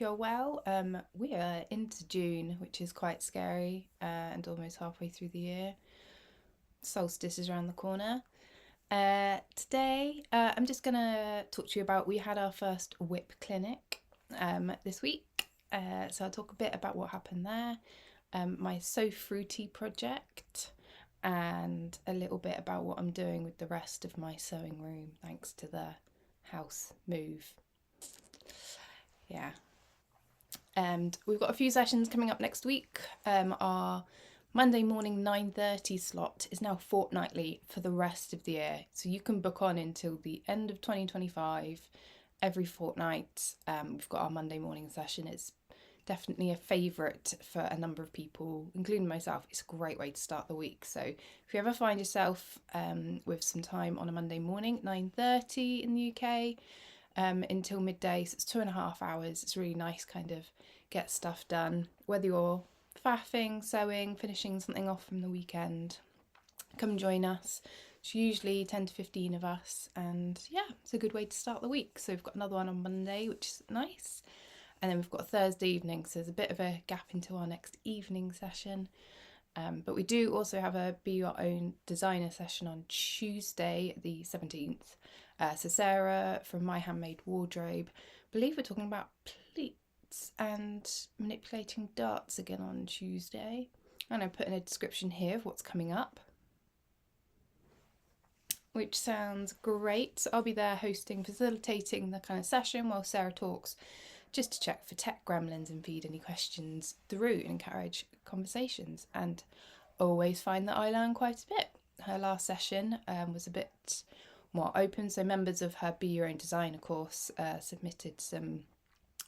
you're well. We are into June, which is quite scary, and almost halfway through the year. Solstice is around the corner. Today, I'm just gonna talk to you about, we had our first WIP Clinic this week. So I'll talk a bit about what happened there, my SewFruity project, and a little bit about what I'm doing with the rest of my sewing room thanks to the house move. Yeah. And we've got a few sessions coming up next week. Our Monday morning 9:30 slot is now fortnightly for the rest of the year. So you can book on until the end of 2025, every fortnight. We've got our Monday morning session. It's definitely a favourite for a number of people, including myself. It's a great way to start the week. So if you ever find yourself with some time on a Monday morning, 9:30 in the UK, until midday, so it's 2.5 hours. It's really nice, kind of get stuff done, whether you're faffing, sewing, finishing something off from the weekend. Come join us. It's usually 10 to 15 of us, and yeah, it's a good way to start the week. So we've got another one on Monday, which is nice, and then we've got a Thursday evening, so there's a bit of a gap into our next evening session. But we do also have a Be Your Own Designer session on Tuesday, the 17th. So Sarah from My Handmade Wardrobe, I believe we're talking about pleats and manipulating darts again on Tuesday. And I put in a description here of what's coming up, which sounds great. So I'll be there hosting, facilitating the kind of session while Sarah talks, just to check for tech gremlins and feed any questions through and encourage conversations. And always find that I learn quite a bit. Her last session was a bit more open, so members of her Be Your Own Designer course submitted some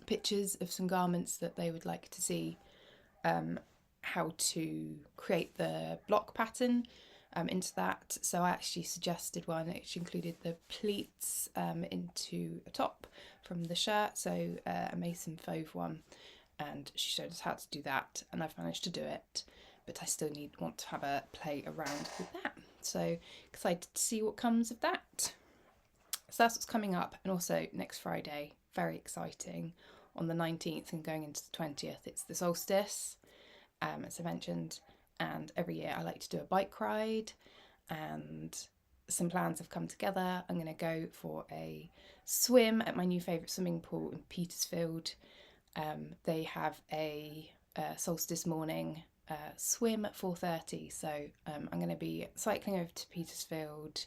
pictures of some garments that they would like to see how to create the block pattern into that. So I actually suggested one which included the pleats into a top from the shirt, so a Mason Fauve one, and she showed us how to do that, and I've managed to do it, but I still want to have a play around with that. So excited to see what comes of that. So that's what's coming up, and also next Friday, very exciting, on the 19th and going into the 20th, it's the solstice, as I mentioned, and every year I like to do a bike ride, and some plans have come together. I'm going to go for a swim at my new favourite swimming pool in Petersfield. They have a solstice morning swim at 4:30, so I'm going to be cycling over to Petersfield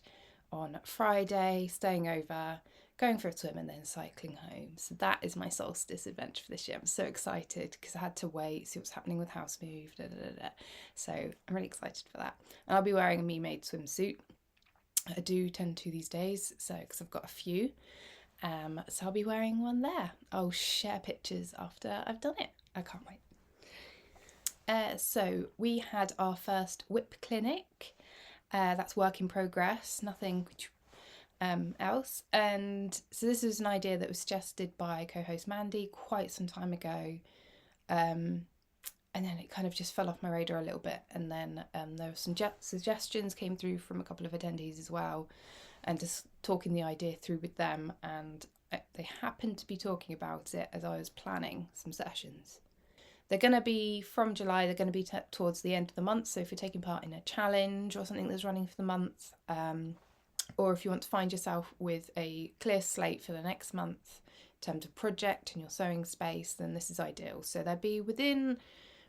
on Friday, staying over, going for a swim, and then cycling home. So that is my solstice adventure for this year. I'm so excited because I had to wait, see what's happening with house move, so I'm really excited for that. And I'll be wearing a me-made swimsuit. I do tend to these days, so because I've got a few, so I'll be wearing one there. I'll share pictures after I've done it. I can't wait. So we had our first WIP Clinic. That's work in progress, nothing else. And so this was an idea that was suggested by co-host Mandy quite some time ago. And then it kind of just fell off my radar a little bit. And then there were some suggestions came through from a couple of attendees as well, and just talking the idea through with them. And they happened to be talking about it as I was planning some sessions. They're going to be from July, they're going to be towards the end of the month. So if you're taking part in a challenge or something that's running for the month, or if you want to find yourself with a clear slate for the next month in terms of project and your sewing space, then this is ideal. So they'll be within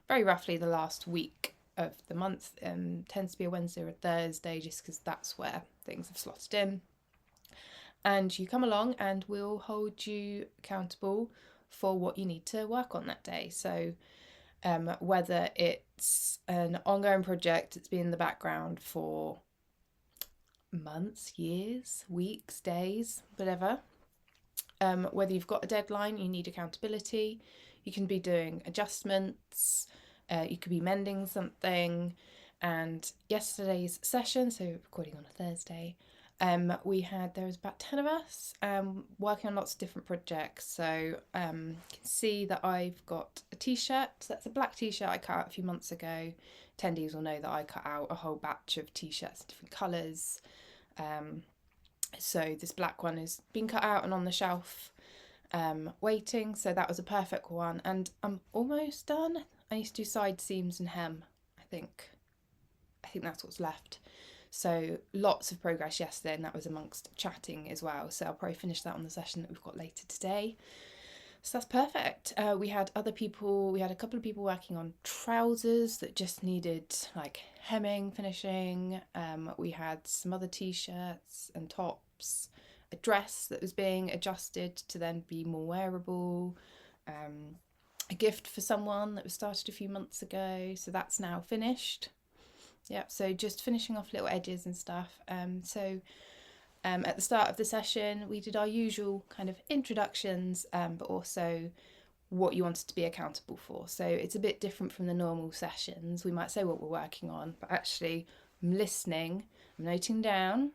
very roughly the last week of the month, tends to be a Wednesday or a Thursday, just because that's where things have slotted in. And you come along and we'll hold you accountable for what you need to work on that day. So whether it's an ongoing project that's been in the background for months, years, weeks, days, whatever, whether you've got a deadline, you need accountability, you can be doing adjustments, you could be mending something. And yesterday's session, so recording on a Thursday, there was about 10 of us working on lots of different projects. So you can see that I've got a t-shirt. So that's a black t-shirt I cut out a few months ago. Attendees will know that I cut out a whole batch of t-shirts in different colours. So this black one has been cut out and on the shelf. waiting, so that was a perfect one, and I'm almost done. I need to do side seams and hem. I think that's what's left. So lots of progress yesterday, and that was amongst chatting as well, so I'll probably finish that on the session that we've got later today. So that's perfect. We had a couple of people working on trousers that just needed like hemming, finishing. We had some other t-shirts and tops, a dress that was being adjusted to then be more wearable, a gift for someone that was started a few months ago, so that's now finished. Yeah, so just finishing off little edges and stuff. At the start of the session, we did our usual kind of introductions, but also what you wanted to be accountable for. So it's a bit different from the normal sessions. We might say what we're working on, but actually I'm listening, I'm noting down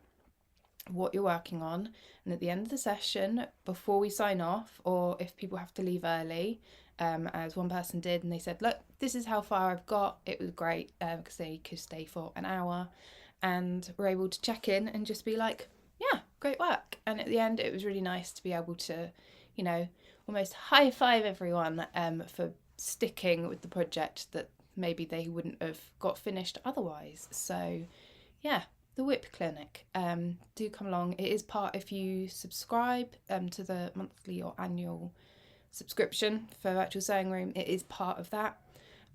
what you're working on, and at the end of the session, before we sign off, or if people have to leave early, as one person did, and they said, look, this is how far I've got. It was great because they could stay for an hour, and we're able to check in and just be like, yeah, great work. And at the end, it was really nice to be able to, you know, almost high five everyone for sticking with the project that maybe they wouldn't have got finished otherwise. So yeah, the WIP Clinic, do come along. It is part, if you subscribe to the monthly or annual subscription for Virtual Sewing Room, it is part of that.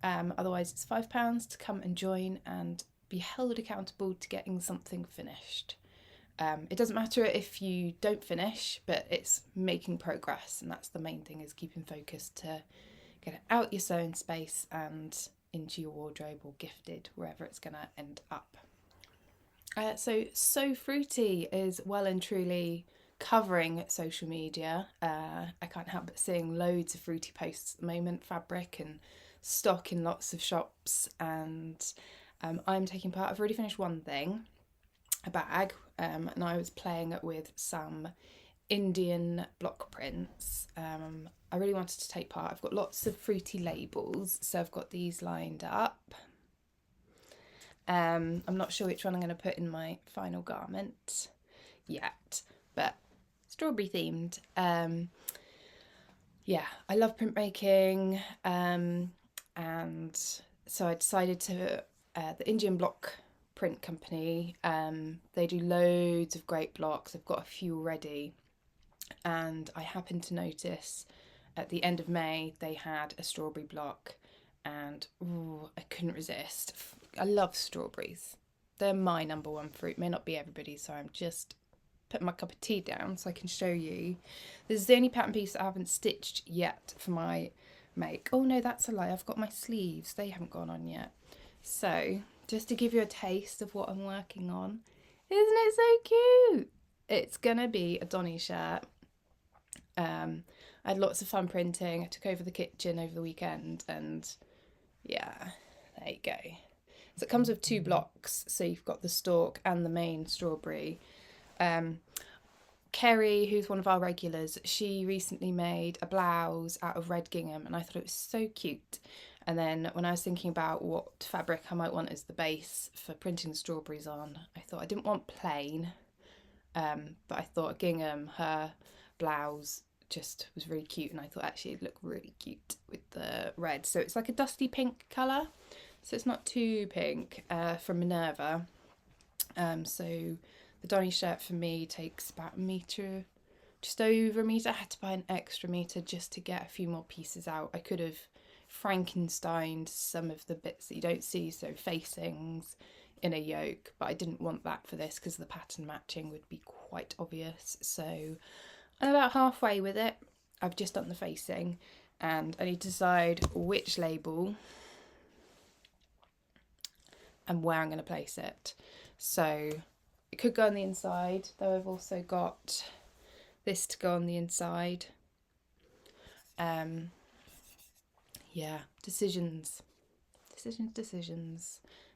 Otherwise it's £5 to come and join and be held accountable to getting something finished. It doesn't matter if you don't finish, but it's making progress, and that's the main thing, is keeping focused to get it out your sewing space and into your wardrobe or gifted, wherever it's going to end up. So SewFruity is well and truly covering social media. I can't help but seeing loads of fruity posts at the moment, fabric and stock in lots of shops, and I'm taking part. I've already finished one thing, a bag, and I was playing with some Indian block prints. I really wanted to take part. I've got lots of fruity labels, so I've got these lined up. I'm not sure which one I'm going to put in my final garment yet, but strawberry themed. Yeah, I love printmaking, and so I decided to, the Indian block print company, they do loads of great blocks. I've got a few already, and I happened to notice at the end of May they had a strawberry block, and I couldn't resist. I love strawberries. They're my number one fruit. May not be everybody's, so I'm just putting my cup of tea down so I can show you. This is the only pattern piece that I haven't stitched yet for my make. Oh no, that's a lie. I've got my sleeves. They haven't gone on yet. So just to give you a taste of what I'm working on. Isn't it so cute? It's gonna be a Donny shirt. I had lots of fun printing. I took over the kitchen over the weekend, and yeah, there you go. So it comes with 2 blocks, so you've got the stalk and the main strawberry. Kerry, who's one of our regulars, she recently made a blouse out of red gingham, and I thought it was so cute. And then when I was thinking about what fabric I might want as the base for printing the strawberries on, I thought I didn't want plain, but I thought gingham, her blouse, just was really cute, and I thought actually it'd look really cute with the red. So it's like a dusty pink colour, so it's not too pink, from Minerva. So the Donny shirt for me takes about a metre, just over a metre. I had to buy an extra metre just to get a few more pieces out. I could have Frankensteined some of the bits that you don't see, so facings in a yoke, but I didn't want that for this because the pattern matching would be quite obvious. So I'm about halfway with it. I've just done the facing, and I need to decide which label and where I'm going to place it. So it could go on the inside, though I've also got this to go on the inside. Yeah, decisions.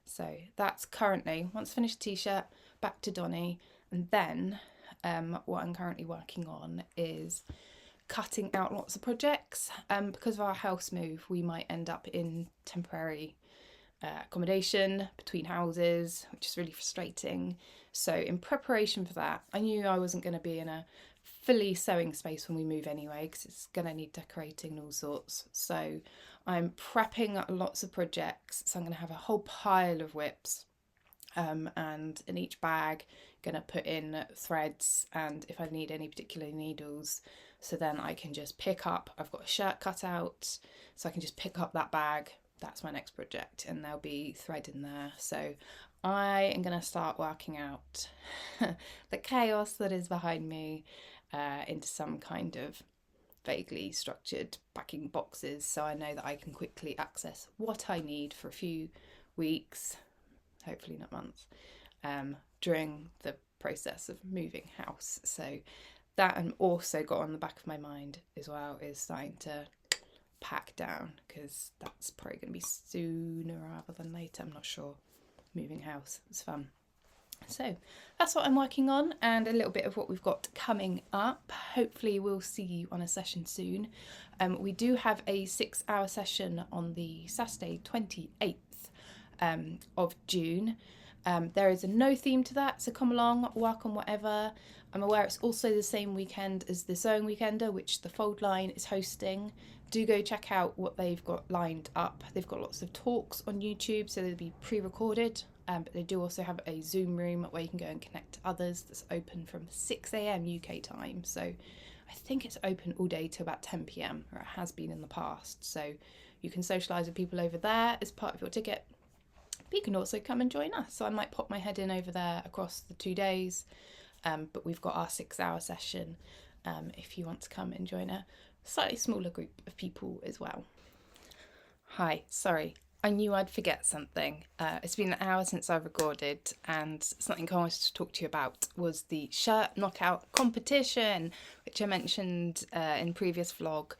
So that's currently, once finished t-shirt, back to Donny, and then what I'm currently working on is cutting out lots of projects. Because of our house move, we might end up in temporary accommodation between houses, which is really frustrating. So in preparation for that, I knew I wasn't going to be in a fully sewing space when we move anyway, because it's going to need decorating and all sorts. So I'm prepping lots of projects. So I'm going to have a whole pile of WIPs, and in each bag going to put in threads, and if I need any particular needles, so then I can just pick up. I've got a shirt cut out, so I can just pick up that bag. That's my next project, and there'll be thread in there. So I am going to start working out the chaos that is behind me into some kind of vaguely structured packing boxes, so I know that I can quickly access what I need for a few weeks, hopefully not months, during the process of moving house. So that, and also got on the back of my mind as well, is starting to pack down, because that's probably going to be sooner rather than later. I'm not sure. Moving house, it's fun. So that's what I'm working on, and a little bit of what we've got coming up. Hopefully we'll see you on a session soon. We do have a 6-hour session on the Saturday 28th of June. There is a no theme to that, so come along, work on whatever. I'm aware it's also the same weekend as the Sewing Weekender, which the Fold Line is hosting. Do go check out what they've got lined up. They've got lots of talks on YouTube, so they'll be pre-recorded, but they do also have a Zoom room where you can go and connect to others, that's open from 6 AM UK time. So I think it's open all day till about 10 PM, or it has been in the past. So you can socialise with people over there as part of your ticket. But you can also come and join us. So I might pop my head in over there across the 2 days. But we've got our 6-hour session if you want to come and join a slightly smaller group of people as well. Hi, sorry, I knew I'd forget something. It's been an hour since I've recorded, and something I wanted to talk to you about was the shirt knockout competition, which I mentioned in previous vlog.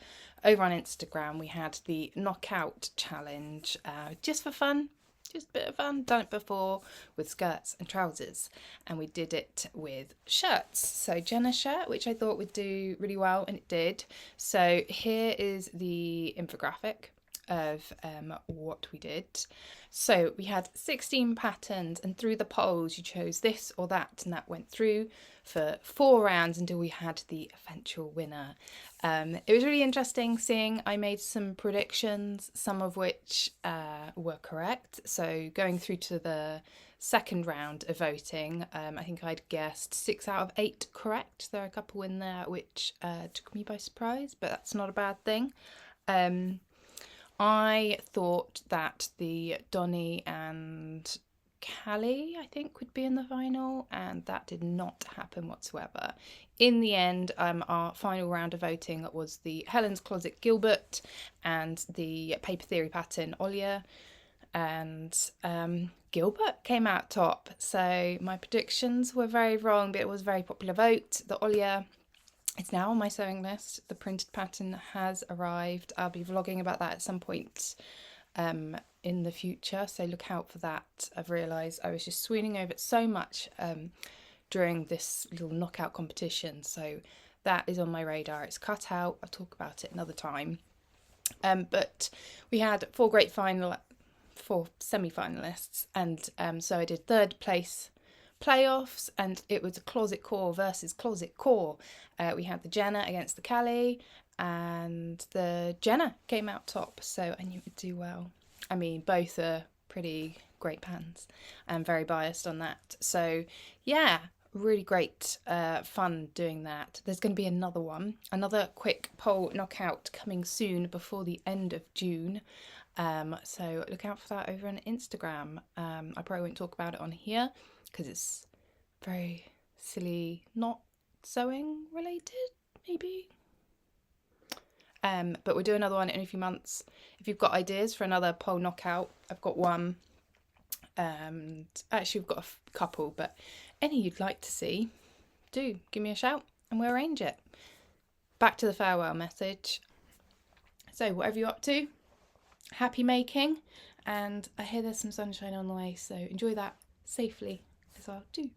Over on Instagram we had the knockout challenge, just for fun. Just a bit of fun, done it before with skirts and trousers, and we did it with shirts. So Jenna's shirt, which I thought would do really well, and it did. So here is the infographic of what we did. So we had 16 patterns, and through the polls you chose this or that, and that went through for 4 rounds until we had the eventual winner. It was really interesting seeing I made some predictions, some of which were correct. So going through to the second round of voting, I think I'd guessed 6 out of 8 correct. There are a couple in there which took me by surprise, but that's not a bad thing. I thought that the Donny and Callie, I think, would be in the final, and that did not happen whatsoever. In the end, our final round of voting was the Helen's Closet Gilbert and the Paper Theory pattern Olia, and Gilbert came out top. So my predictions were very wrong, but it was a very popular vote. The Olia, it's now on my sewing list. The printed pattern has arrived. I'll be vlogging about that at some point in the future, so look out for that. I've realised I was just swooning over it so much during this little knockout competition, so that is on my radar. It's cut out. I'll talk about it another time. But we had 4 semi-finalists, and so I did 3rd place playoffs, and it was a closet core versus closet core. We had the Jenna against the Callie, and the Jenna came out top, so I knew it would do well. I mean, both are pretty great pans. I'm very biased on that. So yeah, really great fun doing that. There's going to be another one, another quick poll knockout coming soon before the end of June. So look out for that over on Instagram. I probably won't talk about it on here because it's very silly, not sewing related, maybe. But we'll do another one in a few months. If you've got ideas for another poll knockout, I've got one. Actually, we've got a couple, but any you'd like to see, do give me a shout and we'll arrange it. Back to the farewell message. So whatever you're up to, happy making, and I hear there's some sunshine on the way, so enjoy that safely as well too.